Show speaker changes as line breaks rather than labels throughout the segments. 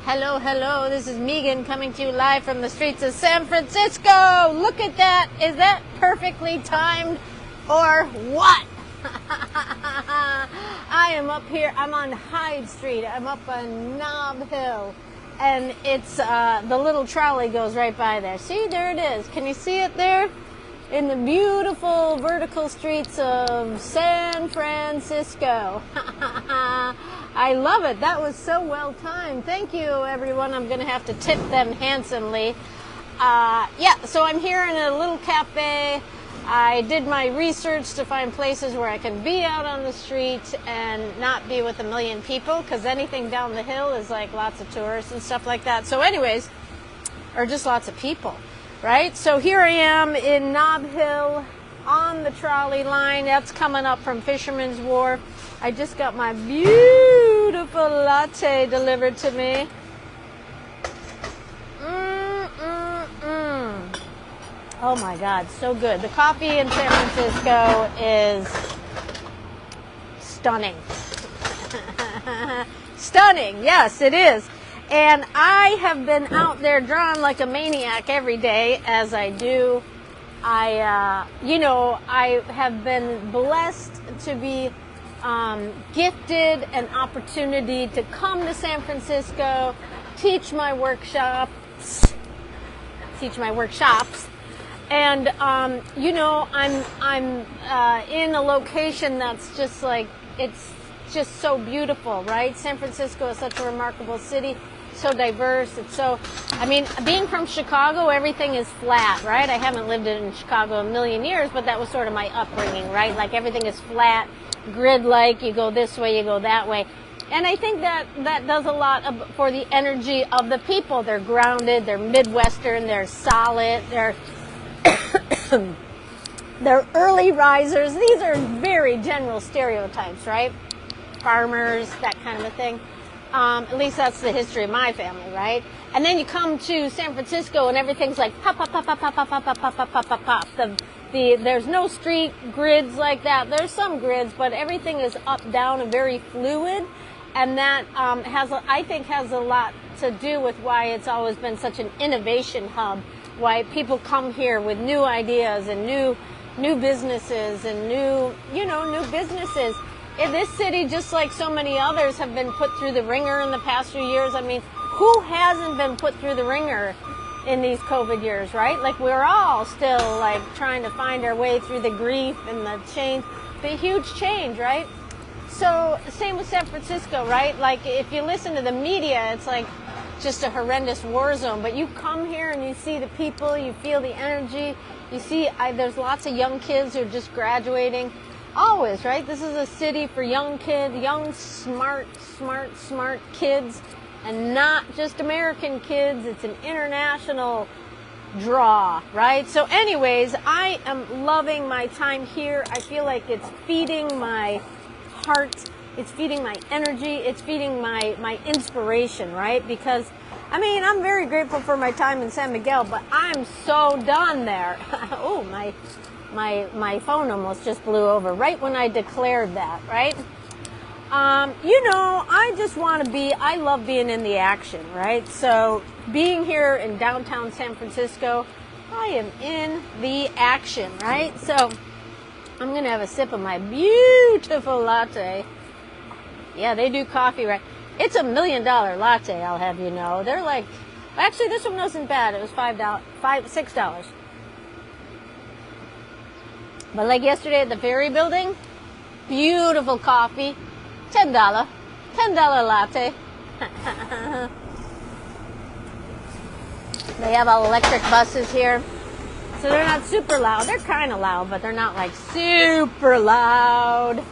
Hello, hello, this is Meagan coming to you live from the streets of San Francisco. Look at that. Is that perfectly timed or what? I am up here. I'm on Hyde Street. I'm up on Nob Hill. And it's the little trolley goes right by there. See, there it is. Can you see it there? In the beautiful vertical streets of San Francisco. I love it. That was so well timed. Thank you, everyone. I'm going to have to tip them handsomely. So I'm here in a little cafe. I did my research to find places where I can be out on the street and not be with a million people, because anything down the hill is like lots of tourists and stuff like that. So anyways, or just lots of people, right? So here I am in Nob Hill on the trolley line. That's coming up from Fisherman's Wharf. I just got my beautiful latte delivered to me. Oh my God, so good. The coffee in San Francisco is stunning. Stunning, yes, it is. And I have been out there drawn like a maniac every day, as I do. I have been blessed to be gifted an opportunity to come to San Francisco, teach my workshops, and I'm in a location that's just like, it's just so beautiful, right? San Francisco is such a remarkable city, so diverse. It's so, being from Chicago, everything is flat, right? I haven't lived in Chicago a million years, but that was sort of my upbringing, right? Like everything is flat, grid-like, you go this way, you go that way. And I think that does a lot for the energy of the people. They're grounded, they're Midwestern, they're solid, they're they're early risers. These are very general stereotypes, right? Farmers, that kind of a thing. At least that's the history of my family, right? And then you come to San Francisco and everything's like pop, pop, pop, pop, pop, pop, pop, pop, pop, pop, pop, pop. There's no street grids like that. There's some grids, but everything is up, down, and very fluid. And that I think has a lot to do with why it's always been such an innovation hub. Why people come here with new ideas and new businesses and new businesses. In this city, just like so many others, have been put through the ringer in the past few years. I mean, who hasn't been put through the ringer in these COVID years, right? Like, we're all still like trying to find our way through the grief and the change, the huge change, right? So same with San Francisco, right? Like, if you listen to the media, it's like just a horrendous war zone. But you come here and you see the people, you feel the energy. You see, there's lots of young kids who are just graduating. Always, right? This is a city for young kids, young, smart kids, and not just American kids. It's an international draw, right? So anyways, I am loving my time here. I feel like it's feeding my heart. It's feeding my energy. It's feeding my inspiration, right? Because, I'm very grateful for my time in San Miguel, but I'm so done there. Oh, my phone almost just blew over right when I declared that, right? I just want to I love being in the action, right? So being here in downtown San Francisco, I am in the action, right? So I'm going to have a sip of my beautiful latte. Yeah, they do coffee, right? It's $1 million latte, I'll have you know. They're like, actually, this one wasn't bad. It was $6. But like yesterday at the Ferry Building, beautiful coffee, $10 latte. They have all electric buses here, so they're not super loud. They're kind of loud, but they're not like super loud.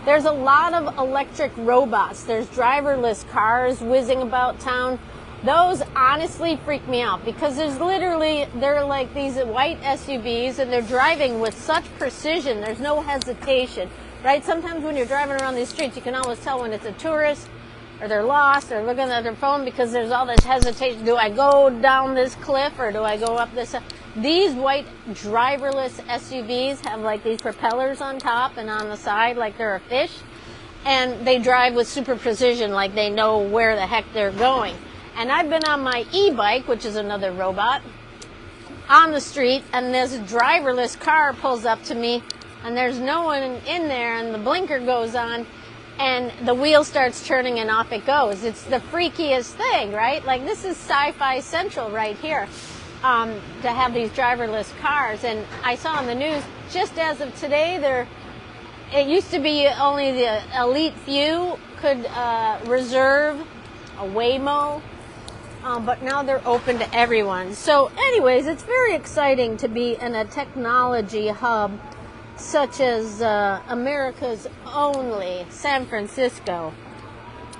There's a lot of electric robots. There's driverless cars whizzing about town. Those honestly freak me out, because they're like these white SUVs, and they're driving with such precision. There's no hesitation, right? Sometimes when you're driving around these streets, you can always tell when it's a tourist, or they're lost, or looking at their phone, because there's all this hesitation. Do I go down this cliff, or do I go up this? These white driverless SUVs have like these propellers on top and on the side, like they're a fish, and they drive with super precision, like they know where the heck they're going. And I've been on my e-bike, which is another robot, on the street, and this driverless car pulls up to me, and there's no one in there, and the blinker goes on, and the wheel starts turning, and off it goes. It's the freakiest thing, right? Like, this is sci-fi central right here, to have these driverless cars. And I saw on the news, just as of today, it used to be only the elite few could reserve a Waymo, but now they're open to everyone. So anyways, it's very exciting to be in a technology hub such as America's only San Francisco,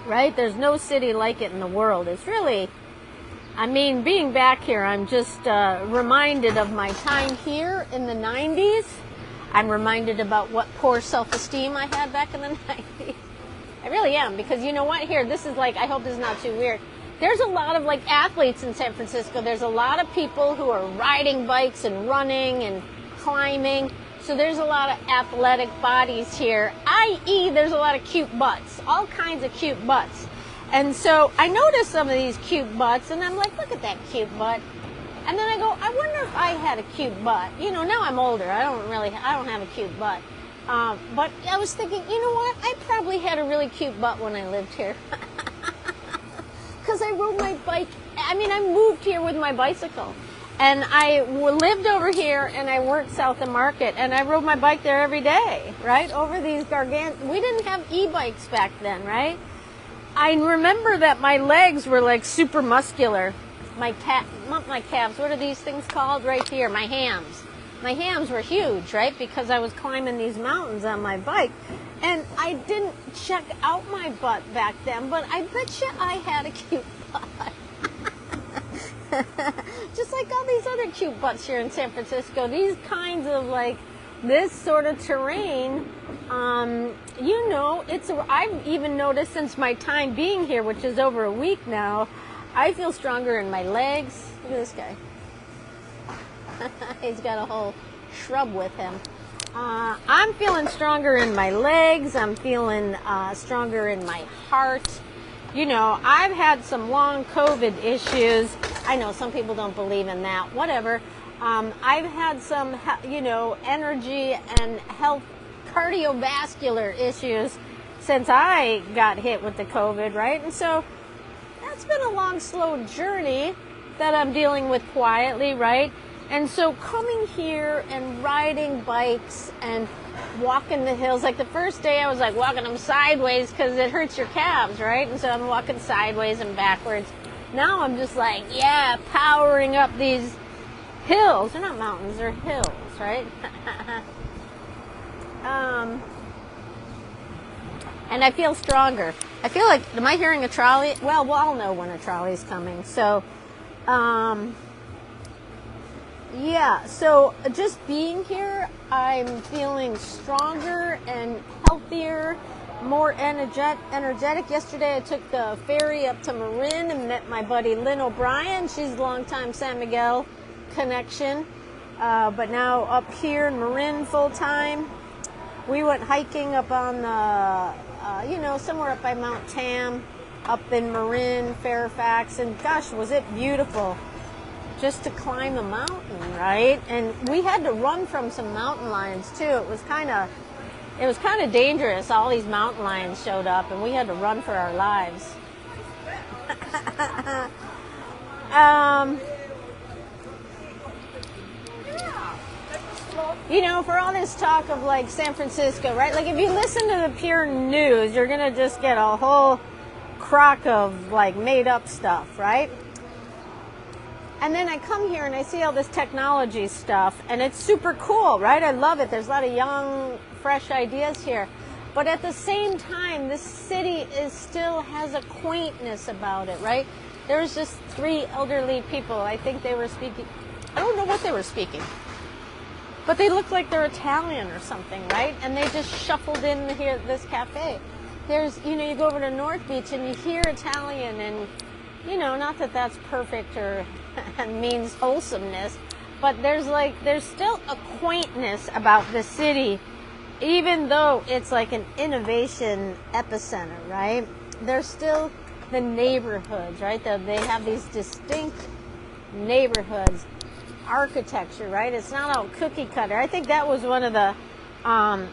right? There's no city like it in the world. It's really, I mean, being back here, I'm just reminded of my time here in the 90s. I'm reminded about what poor self-esteem I had back in the 90s. I really am, because you know what? Here, this is like, I hope this is not too weird. There's a lot of like athletes in San Francisco. There's a lot of people who are riding bikes and running and climbing. So there's a lot of athletic bodies here, i.e. there's a lot of cute butts, all kinds of cute butts. And so I noticed some of these cute butts, and I'm like, look at that cute butt. And then I go, I wonder if I had a cute butt. You know, now I'm older. I don't have a cute butt. But I was thinking, you know what? I probably had a really cute butt when I lived here. Because I rode my bike. I mean, I moved here with my bicycle. And I lived over here, and I worked south of Market, and I rode my bike there every day, right? Over these we didn't have e-bikes back then, right? I remember that my legs were like super muscular. Not my calves, what are these things called right here? My hams. My hams were huge, right? Because I was climbing these mountains on my bike. And I didn't check out my butt back then, but I bet you I had a cute butt. Just like all these other cute butts here in San Francisco. These kinds of like, this sort of terrain, you know, I've even noticed since my time being here, which is over a week now, I feel stronger in my legs. Look at this guy. He's got a whole shrub with him. I'm feeling stronger in my legs. I'm feeling stronger in my heart. You know, I've had some long COVID issues. I know some people don't believe in that. Whatever. I've had some, you know, energy and health cardiovascular issues since I got hit with the COVID, right? And so that's been a long, slow journey that I'm dealing with quietly, right? And so coming here and riding bikes and walking the hills, like the first day I was like walking them sideways because it hurts your calves, right? And so I'm walking sideways and backwards. Now I'm just like, yeah, powering up these hills. They're not mountains, they're hills, right? And I feel stronger. I feel like, am I hearing a trolley? Well, we'll all know when a trolley's coming. So, yeah, so just being here, I'm feeling stronger and healthier, more energetic. Yesterday I took the ferry up to Marin and met my buddy Lynn O'Brien. She's a longtime San Miguel connection, but now up here in Marin full time. We went hiking up on the, you know, somewhere up by Mount Tam, up in Marin, Fairfax, and gosh, was it beautiful. Just to climb a mountain, right? And we had to run from some mountain lions too. It was kind of dangerous. All these mountain lions showed up, and we had to run for our lives. You know, for all this talk of like San Francisco, right? Like if you listen to the pure news, you're gonna just get a whole crock of like made up stuff, right? And then I come here and I see all this technology stuff, and it's super cool, right? I love it. There's a lot of young, fresh ideas here. But at the same time, this city still has a quaintness about it, right? There was just 3 elderly people. I think they were speaking. I don't know what they were speaking. But they looked like they're Italian or something, right? And they just shuffled in here, this cafe. There's, you know, you go over to North Beach and you hear Italian, and, you know, not that that's perfect or means wholesomeness, but there's still a quaintness about the city, even though it's like an innovation epicenter, right? There's still the neighborhoods, right? They have these distinct neighborhoods, architecture, right? It's not all cookie cutter. I think that was one of the, I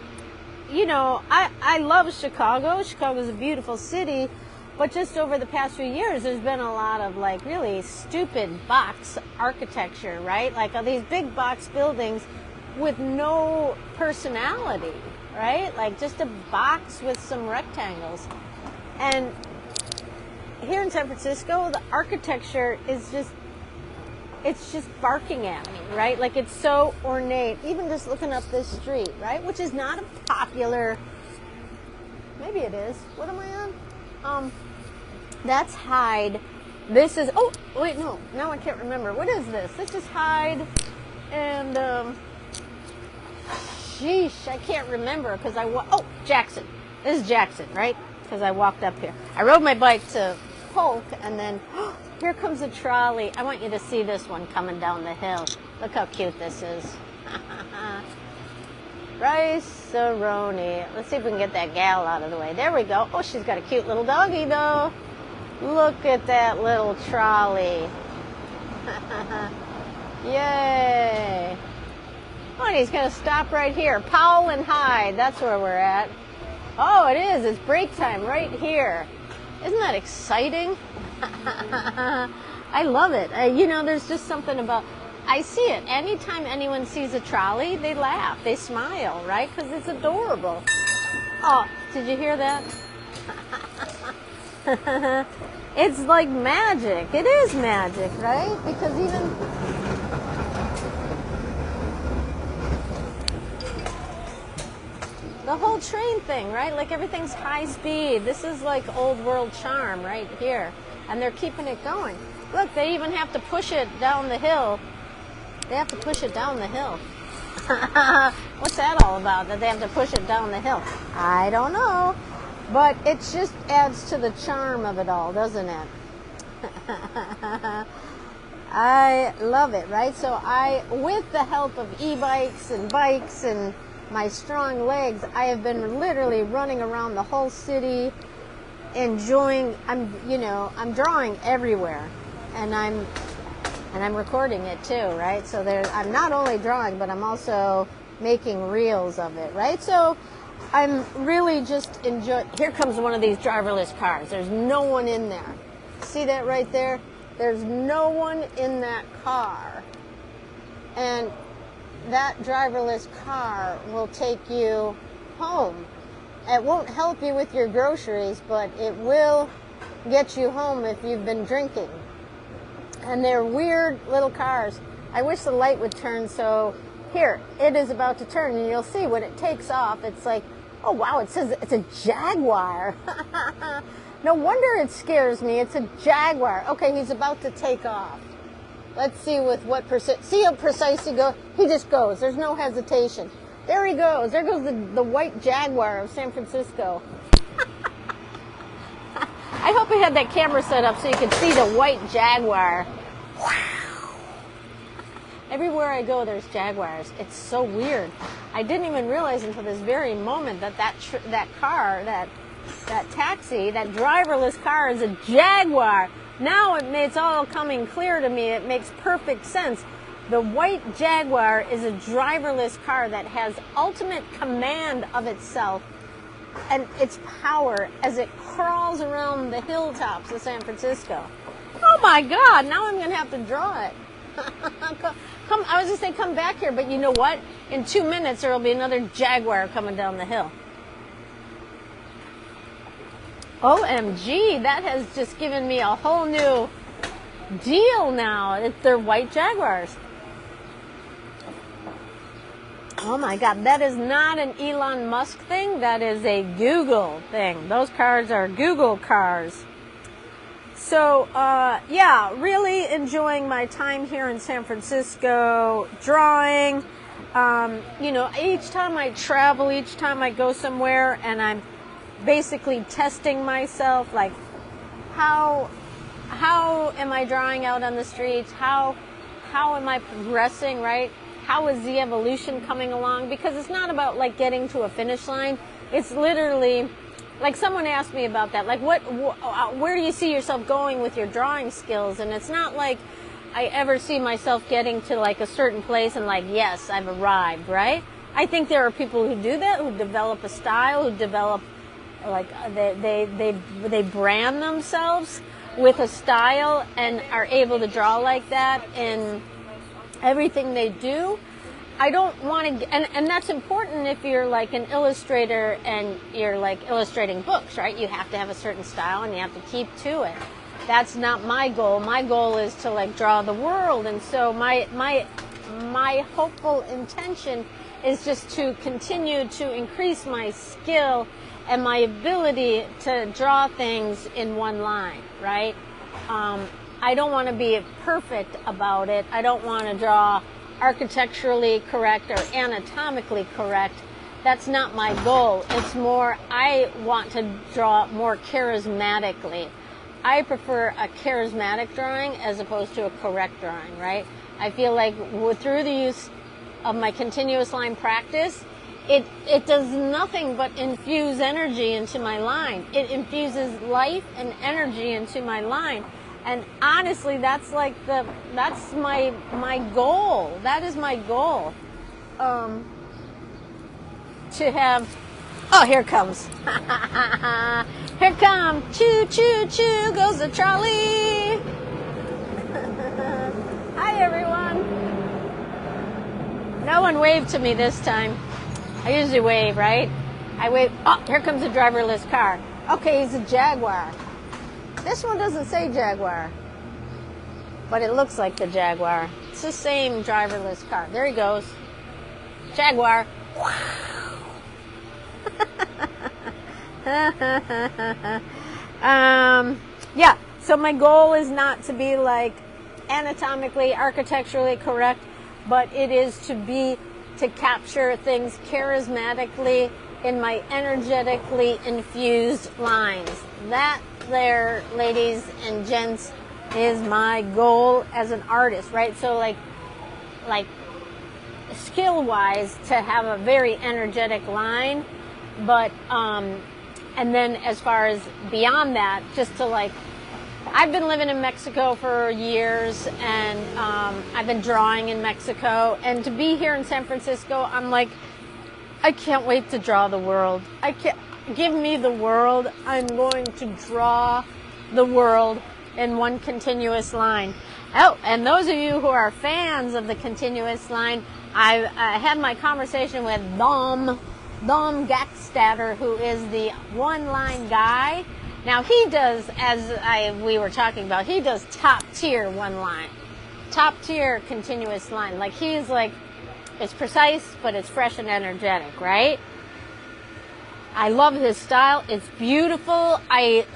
love Chicago. Chicago's a beautiful city, but just over the past few years, there's been a lot of like really stupid box architecture, right? Like these big box buildings with no personality, right? Like just a box with some rectangles. And here in San Francisco, the architecture is it's just barking at me, right? Like it's so ornate, even just looking up this street, right? Which is not a popular, maybe it is. What am I on? That's Hyde. This is, oh, wait, no, now I can't remember. What is this? This is Hyde and, sheesh, I can't remember because Jackson. This is Jackson, right? Because I walked up here. I rode my bike to Polk and then, here comes a trolley. I want you to see this one coming down the hill. Look how cute this is. Rice-a-roni. Let's see if we can get that gal out of the way. There we go. Oh, she's got a cute little doggy, though. Look at that little trolley. Yay. Oh, and he's going to stop right here. Powell and Hyde. That's where we're at. Oh, it is. It's break time right here. Isn't that exciting? I love it. There's just something about, I see it. Anytime anyone sees a trolley, they laugh, they smile, right? Because it's adorable. Oh, did you hear that? It's like magic. It is magic, right? Because even the whole train thing, right? Like everything's high speed. This is like old world charm right here. And they're keeping it going. Look, they even have to push it down the hill. They have to push it down the hill. What's that all about, that they have to push it down the hill? I don't know. But it just adds to the charm of it all, doesn't it? I love it, right? So with the help of e-bikes and bikes and my strong legs, I have been literally running around the whole city, enjoying. I'm drawing everywhere, and I'm recording it too, right? So I'm not only drawing, but I'm also making reels of it, right? So I'm really just enjoying. Here comes one of these driverless cars. There's no one in there. See that right there? There's no one in that car, and that driverless car will take you home. It won't help you with your groceries, but it will get you home if you've been drinking. And they're weird little cars. I wish the light would turn, so here, it is about to turn, and you'll see when it takes off, it's like, oh wow, it says it's a Jaguar. No wonder it scares me. It's a Jaguar. Okay, he's about to take off. Let's see with what see how precise he goes. He just goes. There's no hesitation. There he goes. There goes the white Jaguar of San Francisco. I hope I had that camera set up so you could see the white Jaguar. Wow. Everywhere I go, there's Jaguars. It's so weird. I didn't even realize until this very moment that car, that taxi, that driverless car is a Jaguar. Now it's all coming clear to me. It makes perfect sense. The white Jaguar is a driverless car that has ultimate command of itself and its power as it crawls around the hilltops of San Francisco. Oh my God, now I'm going to have to draw it. I was going to say come back here, but you know what? In 2 minutes there will be another Jaguar coming down the hill. OMG, that has just given me a whole new deal now. They're white Jaguars. Oh my God, that is not an Elon Musk thing. That is a Google thing. Those cars are Google cars. So, yeah, really enjoying my time here in San Francisco, drawing. Each time I travel, each time I go somewhere, and I'm basically testing myself, like how am I drawing out on the streets? How am I progressing, right? How is the evolution coming along? Because it's not about like getting to a finish line. It's literally like someone asked me about that. Like, where do you see yourself going with your drawing skills? And it's not like I ever see myself getting to like a certain place and like, yes, I've arrived, right? I think there are people who do that, who develop a style, who develop like they brand themselves with a style and are able to draw like that in everything they do. I don't want to, and that's important if you're like an illustrator and you're like illustrating books, right? You have to have a certain style and you have to keep to it. That's not my goal. My goal is to like draw the world, and so my hopeful intention is just to continue to increase my skill and my ability to draw things in one line, right? I don't want to be perfect about it. I don't want to draw architecturally correct or anatomically correct. That's not my goal. It's more, I want to draw more charismatically. I prefer a charismatic drawing as opposed to a correct drawing, right? I feel like through the use of my continuous line practice, it does nothing but infuse energy into my line. It infuses life and energy into my line. And honestly, that's my goal. That is my goal. To have, oh, here it comes. Here it comes. Choo, choo, choo goes the trolley. Hi, everyone. No one waved to me this time. I usually wave, right? I wave. Oh, here comes a driverless car. Okay, he's a Jaguar. This one doesn't say Jaguar, but it looks like the Jaguar. It's the same driverless car. There he goes. Jaguar. Yeah, so my goal is not to be like anatomically, architecturally correct, but it is to capture things charismatically in my energetically infused lines. That there, ladies and gents, is my goal as an artist, right? So like skill-wise, to have a very energetic line, but and then as far as beyond that, just to like, I've been living in Mexico for years, and I've been drawing in Mexico, and to be here in San Francisco, I'm like, I can't wait to draw the world. Give me the world. I'm going to draw the world in one continuous line. Oh, and those of you who are fans of the continuous line, I had my conversation with Dom Gackstatter, who is the one-line guy. Now he does, we were talking about, he does top-tier one-line, top-tier continuous line. Like he's like, it's precise, but it's fresh and energetic, right? I love his style. It's beautiful. I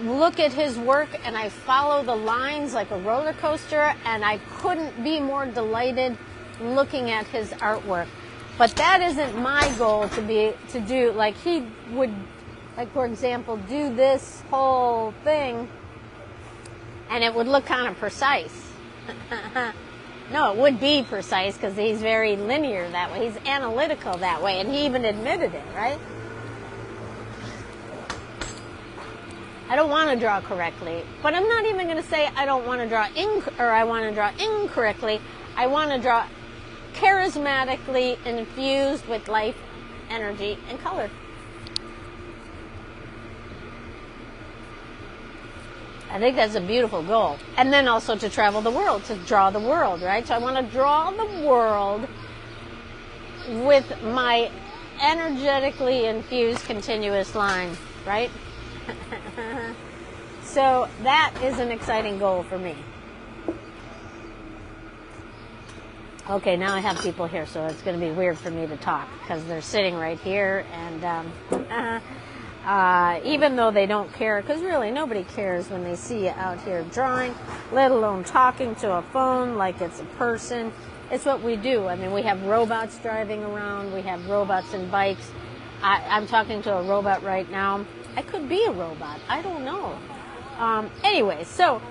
look at his work and I follow the lines like a roller coaster, and I couldn't be more delighted looking at his artwork. But that isn't my goal to do, like he would, like for example, do this whole thing and it would look kind of precise. No, it would be precise because he's very linear that way. He's analytical that way, and he even admitted it, right? I don't want to draw correctly, but I'm not even going to say I don't want to draw I want to draw incorrectly. I want to draw charismatically infused with life, energy, and color. I think that's a beautiful goal. And then also to travel the world, to draw the world, right? So I want to draw the world with my energetically infused continuous line, right? So that is an exciting goal for me. Okay, now I have people here, so it's going to be weird for me to talk because they're sitting right here, and even though they don't care, because really nobody cares when they see you out here drawing, let alone talking to a phone like it's a person. It's what we do. I mean, we have robots driving around. We have robots in bikes. I'm talking to a robot right now. I could be a robot. I don't know. Anyway, so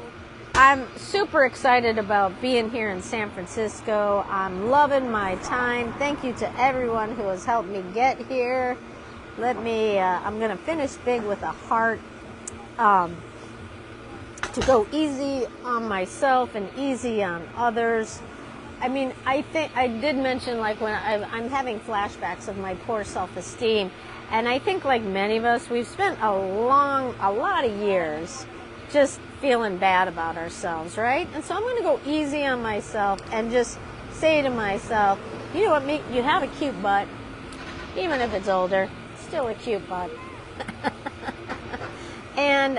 I'm super excited about being here in San Francisco. I'm loving my time. Thank you to everyone who has helped me get here. I'm going to finish big with a heart, to go easy on myself and easy on others. I mean, I think I did mention, like, when I'm having flashbacks of my poor self-esteem, and I think, like many of us, we've spent a lot of years just feeling bad about ourselves, right? And so I'm going to go easy on myself and just say to myself, you know what, you have a cute butt, even if it's older, still a cute butt. And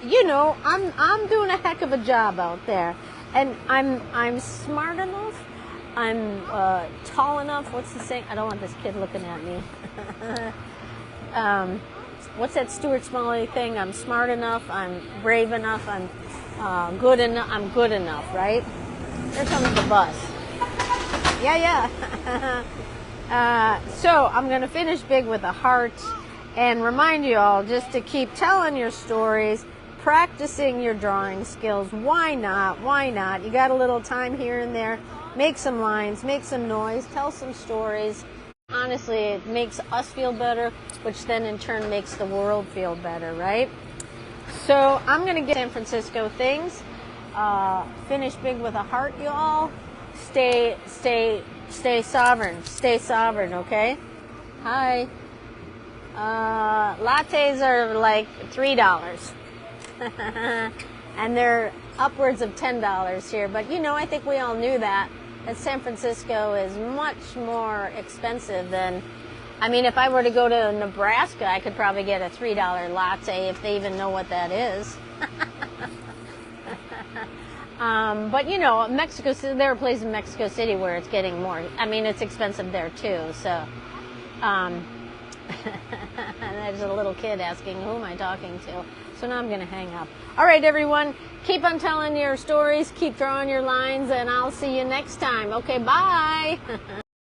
you know, I'm doing a heck of a job out there. And I'm smart enough, I'm tall enough. What's the saying? I don't want this kid looking at me. What's that Stuart Smalley thing? I'm smart enough, I'm brave enough, I'm good enough. I'm good enough, right? Here comes the bus. Yeah. So I'm going to finish big with a heart and remind you all just to keep telling your stories, practicing your drawing skills. Why not? You got a little time here and there. Make some lines, make some noise, tell some stories. Honestly, it makes us feel better, which then in turn makes the world feel better, right? So I'm going to get San Francisco things. Finish big with a heart, you all. Stay sovereign. Stay sovereign, okay? Hi. Lattes are like $3. And they're upwards of $10 here. But, you know, I think we all knew that San Francisco is much more expensive than, I mean, if I were to go to Nebraska, I could probably get a $3 latte if they even know what that is. But, you know, Mexico City, there are places in Mexico City where it's getting more. I mean, it's expensive there, too. So, and there's a little kid asking, who am I talking to? So now I'm going to hang up. All right, everyone, keep on telling your stories, keep drawing your lines, and I'll see you next time. Okay, bye.